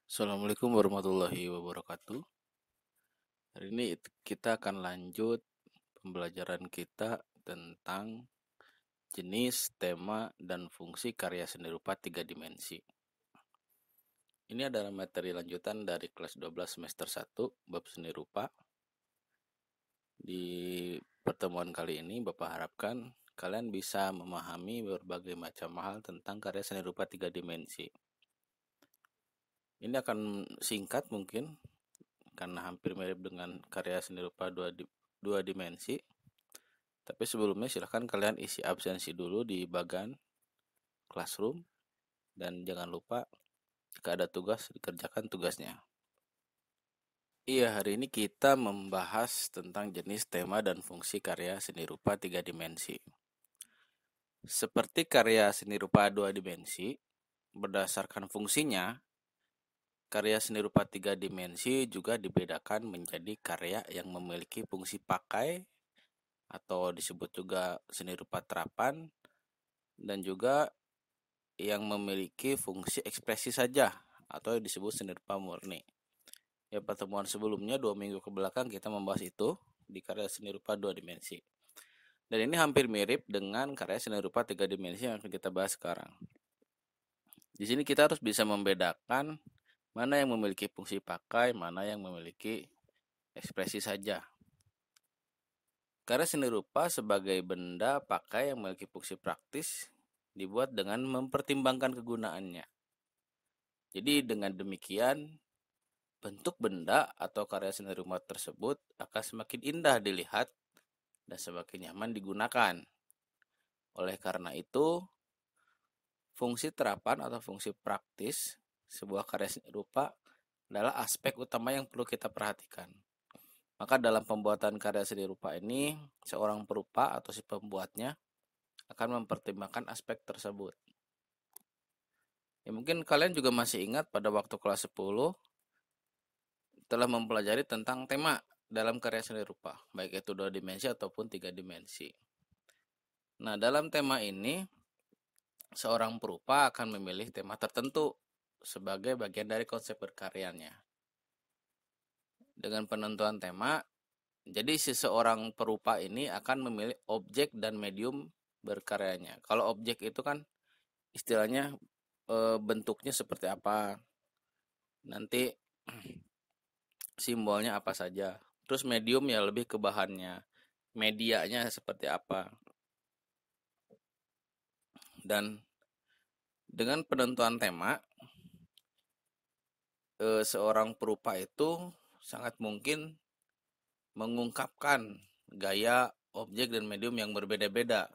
Assalamualaikum warahmatullahi wabarakatuh. Hari ini kita akan lanjut pembelajaran kita tentang jenis, tema, dan fungsi karya seni rupa 3 dimensi. Ini adalah materi lanjutan dari kelas 12 semester 1 bab seni rupa. Di pertemuan kali ini Bapak harapkan kalian bisa memahami berbagai macam hal tentang karya seni rupa 3 dimensi. Ini akan singkat mungkin karena hampir mirip dengan karya seni rupa 2 dimensi. Tapi sebelumnya silahkan kalian isi absensi dulu di bagan classroom. Dan jangan lupa jika ada tugas dikerjakan tugasnya. Iya, hari ini kita membahas tentang jenis, tema, dan fungsi karya seni rupa 3 dimensi. Seperti karya seni rupa 2 dimensi, berdasarkan fungsinya, karya seni rupa 3 dimensi juga dibedakan menjadi karya yang memiliki fungsi pakai atau disebut juga seni rupa terapan, dan juga yang memiliki fungsi ekspresi saja atau disebut seni rupa murni. Ya, pertemuan sebelumnya 2 minggu ke belakang kita membahas itu di karya seni rupa 2 dimensi. Dan ini hampir mirip dengan karya seni rupa 3 dimensi yang akan kita bahas sekarang. Di sini kita harus bisa membedakan mana yang memiliki fungsi pakai, mana yang memiliki ekspresi saja. Karya seni rupa sebagai benda pakai yang memiliki fungsi praktis dibuat dengan mempertimbangkan kegunaannya. Jadi dengan demikian, bentuk benda atau karya seni rupa tersebut akan semakin indah dilihat dan semakin nyaman digunakan. Oleh karena itu, fungsi terapan atau fungsi praktis sebuah karya seni rupa adalah aspek utama yang perlu kita perhatikan. Maka dalam pembuatan karya seni rupa ini, seorang perupa atau si pembuatnya akan mempertimbangkan aspek tersebut. Ya, mungkin kalian juga masih ingat pada waktu kelas 10 telah mempelajari tentang tema dalam karya seni rupa, baik itu 2 dimensi ataupun 3 dimensi. Nah, dalam tema ini, seorang perupa akan memilih tema tertentu sebagai bagian dari konsep berkaryanya. Dengan penentuan tema, jadi seseorang perupa ini akan memilih objek dan medium berkaryanya. Kalau objek itu kan istilahnya bentuknya seperti apa, nanti simbolnya apa saja. Terus medium ya lebih ke bahannya, medianya seperti apa. Dan dengan penentuan tema, seorang perupa itu sangat mungkin mengungkapkan gaya, objek, dan medium yang berbeda-beda.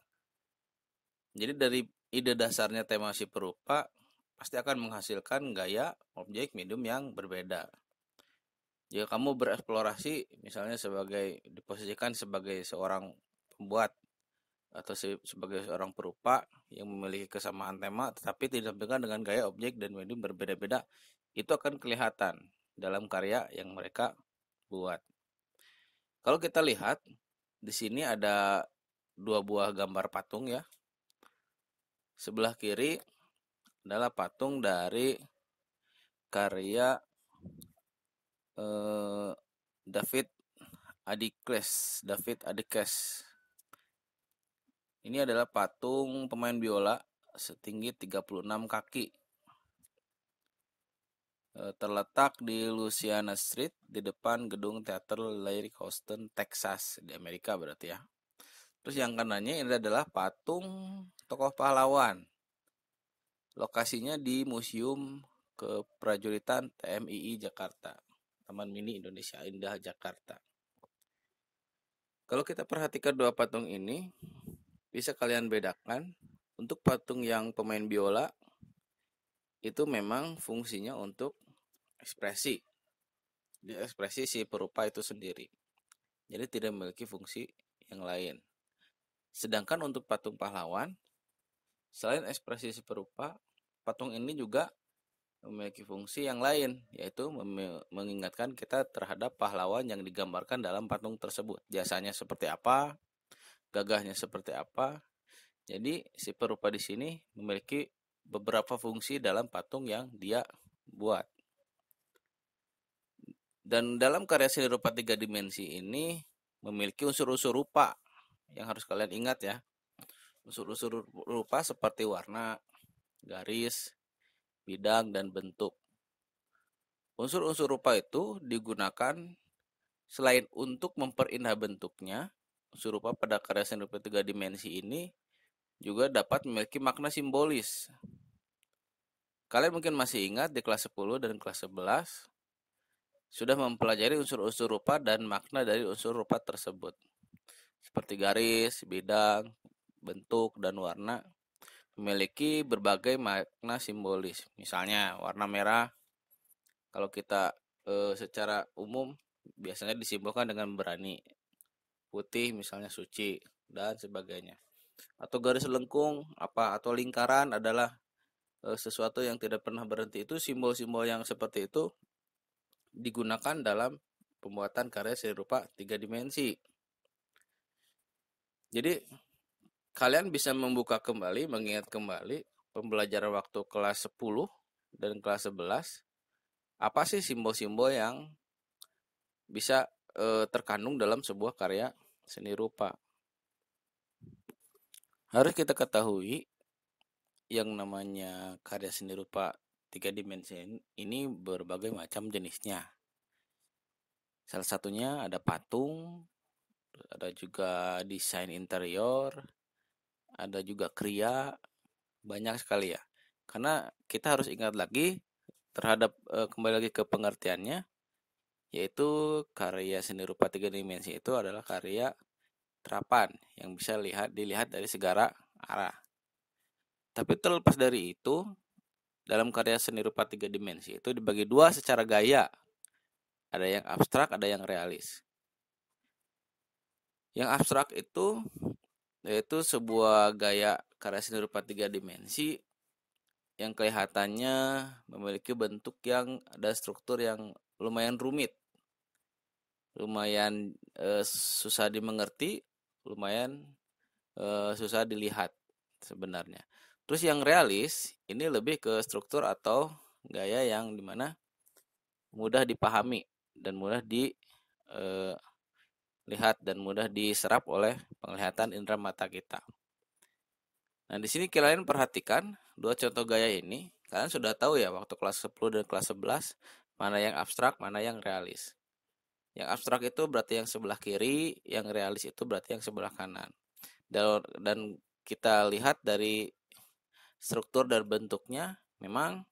Jadi dari ide dasarnya tema si perupa pasti akan menghasilkan gaya, objek, medium yang berbeda. Jika kamu bereksplorasi misalnya diposisikan sebagai seorang pembuat atau sebagai seorang perupa yang memiliki kesamaan tema tetapi ditampilkan dengan gaya, objek, dan medium berbeda-beda, itu akan kelihatan dalam karya yang mereka buat. Kalau kita lihat di sini ada 2 buah gambar patung ya. Sebelah kiri adalah patung dari karya David Adikes. Ini adalah patung pemain biola setinggi 36 kaki. Terletak di Louisiana Street di depan gedung teater Larry Houston, Texas, di Amerika berarti ya. Terus yang kanannya ini adalah patung tokoh pahlawan. Lokasinya di Museum Keprajuritan TMII Jakarta, Taman Mini Indonesia Indah Jakarta. Kalau kita perhatikan 2 patung ini, bisa kalian bedakan. Untuk patung yang pemain biola itu memang fungsinya untuk ekspresi. Di ekspresi si perupa itu sendiri. Jadi tidak memiliki fungsi yang lain. Sedangkan untuk patung pahlawan, selain ekspresi si perupa, patung ini juga memiliki fungsi yang lain, yaitu mengingatkan kita terhadap pahlawan yang digambarkan dalam patung tersebut. Jasanya seperti apa, gagahnya seperti apa. Jadi si perupa di sini memiliki beberapa fungsi dalam patung yang dia buat. Dan dalam karya seni rupa 3 dimensi ini memiliki unsur-unsur rupa yang harus kalian ingat ya. Unsur-unsur rupa seperti warna, garis, bidang, dan bentuk. Unsur-unsur rupa itu digunakan selain untuk memperindah bentuknya, unsur rupa pada karya seni rupa 3 dimensi ini juga dapat memiliki makna simbolis. Kalian mungkin masih ingat di kelas 10 dan kelas 11 sudah mempelajari unsur-unsur rupa dan makna dari unsur rupa tersebut. Seperti garis, bidang, bentuk, dan warna memiliki berbagai makna simbolis. Misalnya warna merah, kalau kita secara umum biasanya disimbolkan dengan berani. Putih misalnya suci dan sebagainya. Atau garis lengkung atau lingkaran adalah sesuatu yang tidak pernah berhenti. Itu simbol-simbol yang seperti itu digunakan dalam pembuatan karya seni rupa 3 dimensi. Jadi kalian bisa membuka kembali, mengingat kembali pembelajaran waktu kelas 10 dan kelas 11. Apa sih simbol-simbol yang bisa terkandung dalam sebuah karya seni rupa? Harus kita ketahui yang namanya karya seni rupa 3 dimensi ini berbagai macam jenisnya. Salah satunya ada patung, ada juga desain interior, ada juga kriya, banyak sekali ya. Karena kita harus ingat lagi terhadap kembali lagi ke pengertiannya, yaitu karya seni rupa 3 dimensi itu adalah karya terapan yang bisa dilihat dari segala arah. Tapi terlepas dari itu, dalam karya seni rupa 3 dimensi itu dibagi dua secara gaya. Ada yang abstrak, ada yang realis. Yang abstrak itu yaitu sebuah gaya karya seni rupa 3 dimensi yang kelihatannya memiliki bentuk yang ada struktur yang lumayan rumit, lumayan susah dimengerti, lumayan susah dilihat sebenarnya. Terus yang realis ini lebih ke struktur atau gaya yang dimana mudah dipahami dan mudah dilihat dan mudah diserap oleh penglihatan indera mata kita. Nah, di sini kalian perhatikan dua contoh gaya ini. Kalian sudah tahu ya waktu kelas 10 dan kelas 11 mana yang abstrak, mana yang realis. Yang abstrak itu berarti yang sebelah kiri, yang realis itu berarti yang sebelah kanan. Dan kita lihat dari struktur dan bentuknya memang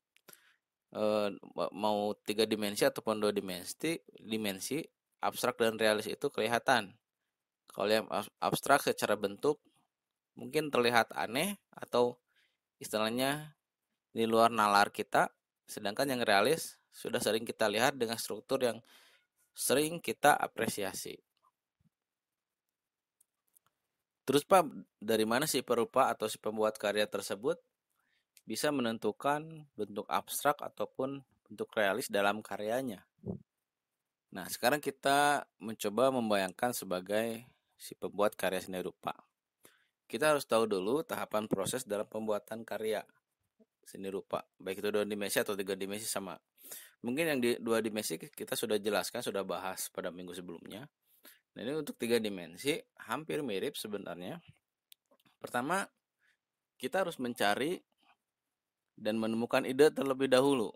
mau 3 dimensi ataupun 2 dimensi abstrak dan realis itu kelihatan. Kalau yang abstrak secara bentuk mungkin terlihat aneh atau istilahnya di luar nalar kita, sedangkan yang realis sudah sering kita lihat dengan struktur yang sering kita apresiasi. Terus Pak, dari mana si perupa atau si pembuat karya tersebut bisa menentukan bentuk abstrak ataupun bentuk realis dalam karyanya? Nah, sekarang kita mencoba membayangkan sebagai si pembuat karya seni rupa. Kita harus tahu dulu tahapan proses dalam pembuatan karya seni rupa, baik itu 2 dimensi atau 3 dimensi sama. Mungkin yang di 2 dimensi kita sudah jelaskan, sudah bahas pada minggu sebelumnya. Nah, ini untuk 3 dimensi hampir mirip sebenarnya. Pertama, kita harus mencari dan menemukan ide terlebih dahulu.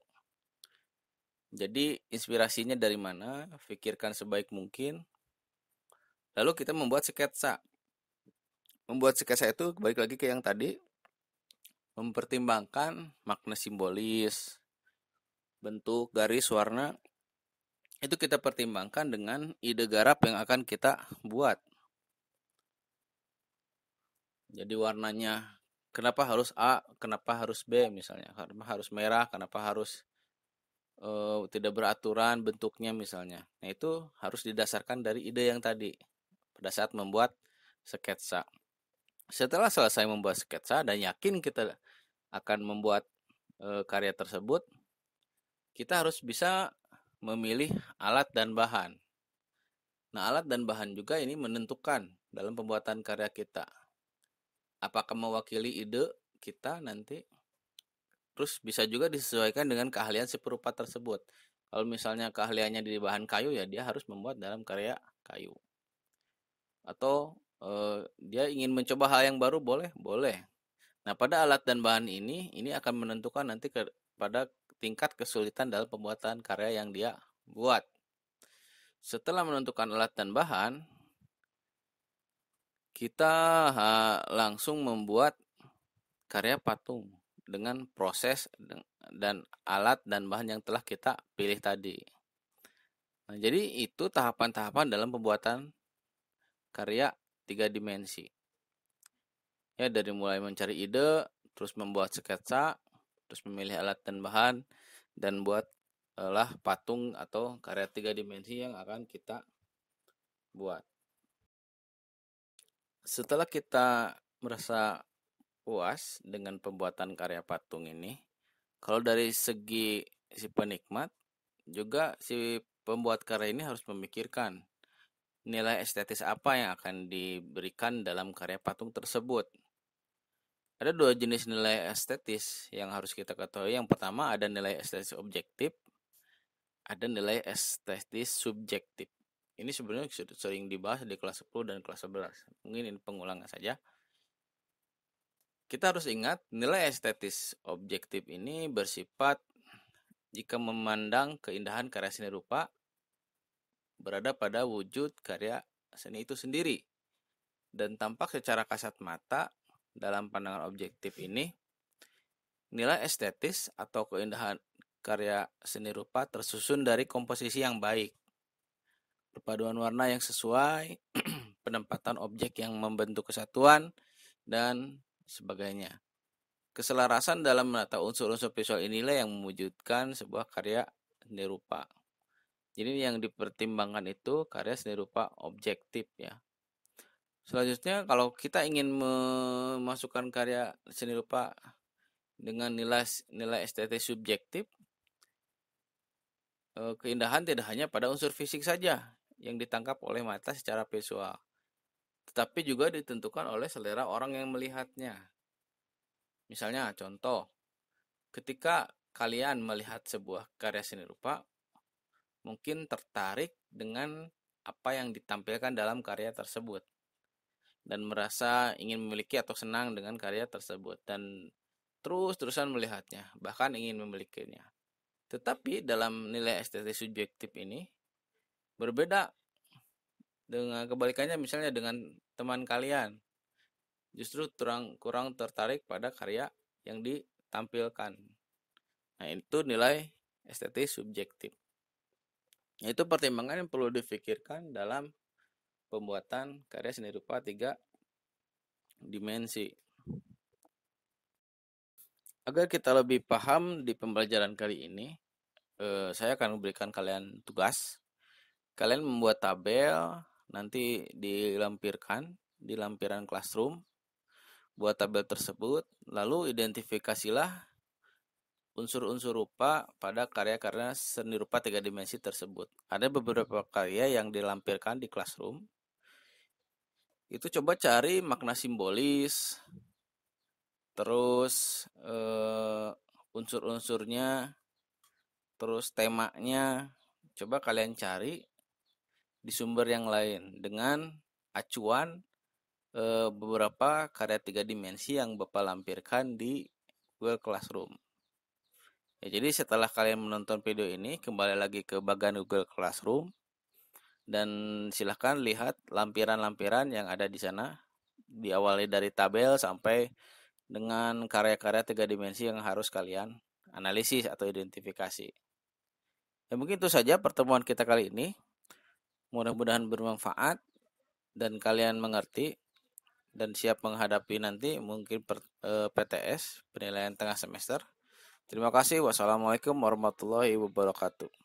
Jadi inspirasinya dari mana, pikirkan sebaik mungkin. Lalu kita membuat sketsa. Membuat sketsa itu balik lagi ke yang tadi, mempertimbangkan makna simbolis, bentuk, garis, warna. Itu kita pertimbangkan dengan ide garap yang akan kita buat. Jadi warnanya kenapa harus A, kenapa harus B misalnya, kenapa harus merah, kenapa harus tidak beraturan bentuknya misalnya. Nah, itu harus didasarkan dari ide yang tadi pada saat membuat sketsa. Setelah selesai membuat sketsa dan yakin kita akan membuat karya tersebut, kita harus bisa memilih alat dan bahan. Nah, alat dan bahan juga ini menentukan dalam pembuatan karya kita. Apakah mewakili ide kita nanti Terus bisa juga disesuaikan dengan keahlian si perupa tersebut. Kalau misalnya keahliannya di bahan kayu, ya dia harus membuat dalam karya kayu. Atau dia ingin mencoba hal yang baru, boleh, boleh. Nah, pada alat dan bahan ini akan menentukan nanti pada tingkat kesulitan dalam pembuatan karya yang dia buat. Setelah menentukan alat dan bahan, kita langsung membuat karya patung dengan proses dan alat dan bahan yang telah kita pilih tadi. Nah, jadi itu tahapan-tahapan dalam pembuatan karya 3 dimensi. Ya, dari mulai mencari ide, terus membuat sketsa, terus memilih alat dan bahan, dan buatlah patung atau karya 3 dimensi yang akan kita buat. Setelah kita merasa puas dengan pembuatan karya patung ini, kalau dari segi si penikmat, juga si pembuat karya ini harus memikirkan nilai estetis apa yang akan diberikan dalam karya patung tersebut. Ada 2 jenis nilai estetis yang harus kita ketahui. Yang pertama ada nilai estetis objektif, ada nilai estetis subjektif. Ini sebenarnya sering dibahas di kelas 10 dan kelas 11. Mungkin ini pengulangan saja. Kita harus ingat nilai estetis objektif ini bersifat jika memandang keindahan karya seni rupa berada pada wujud karya seni itu sendiri dan tampak secara kasat mata. Dalam pandangan objektif ini, nilai estetis atau keindahan karya seni rupa tersusun dari komposisi yang baik, perpaduan warna yang sesuai, penempatan objek yang membentuk kesatuan, dan sebagainya. Keselarasan dalam menata unsur-unsur visual inilah yang mewujudkan sebuah karya seni rupa. Jadi yang dipertimbangkan itu karya seni rupa objektif ya. Selanjutnya kalau kita ingin memasukkan karya seni rupa dengan nilai estetis subjektif, keindahan tidak hanya pada unsur fisik saja yang ditangkap oleh mata secara visual, tetapi juga ditentukan oleh selera orang yang melihatnya. Misalnya contoh, ketika kalian melihat sebuah karya seni rupa, mungkin tertarik dengan apa yang ditampilkan dalam karya tersebut dan merasa ingin memiliki atau senang dengan karya tersebut dan terus-terusan melihatnya, bahkan ingin memilikinya. Tetapi dalam nilai estetis subjektif ini berbeda dengan kebalikannya, misalnya dengan teman kalian justru kurang tertarik pada karya yang ditampilkan. Nah, itu nilai estetis subjektif. Itu pertimbangan yang perlu difikirkan dalam pembuatan karya seni rupa 3 dimensi. Agar kita lebih paham di pembelajaran kali ini, saya akan memberikan kalian tugas. Kalian membuat tabel, nanti dilampirkan di lampiran classroom. Buat tabel tersebut, lalu identifikasilah unsur-unsur rupa pada karya-karya seni rupa 3 dimensi tersebut. Ada beberapa karya yang dilampirkan di classroom. Itu coba cari makna simbolis, terus unsur-unsurnya, terus temanya. Coba kalian cari di sumber yang lain dengan acuan beberapa karya 3 dimensi yang Bapak lampirkan di Google Classroom. Ya, jadi setelah kalian menonton video ini, kembali lagi ke bagian Google Classroom dan silahkan lihat lampiran-lampiran yang ada di sana, diawali dari tabel sampai dengan karya-karya 3 dimensi yang harus kalian analisis atau identifikasi. Ya, mungkin itu saja pertemuan kita kali ini. Mudah-mudahan bermanfaat dan kalian mengerti dan siap menghadapi nanti mungkin PTS, penilaian tengah semester. Terima kasih. Wassalamualaikum warahmatullahi wabarakatuh.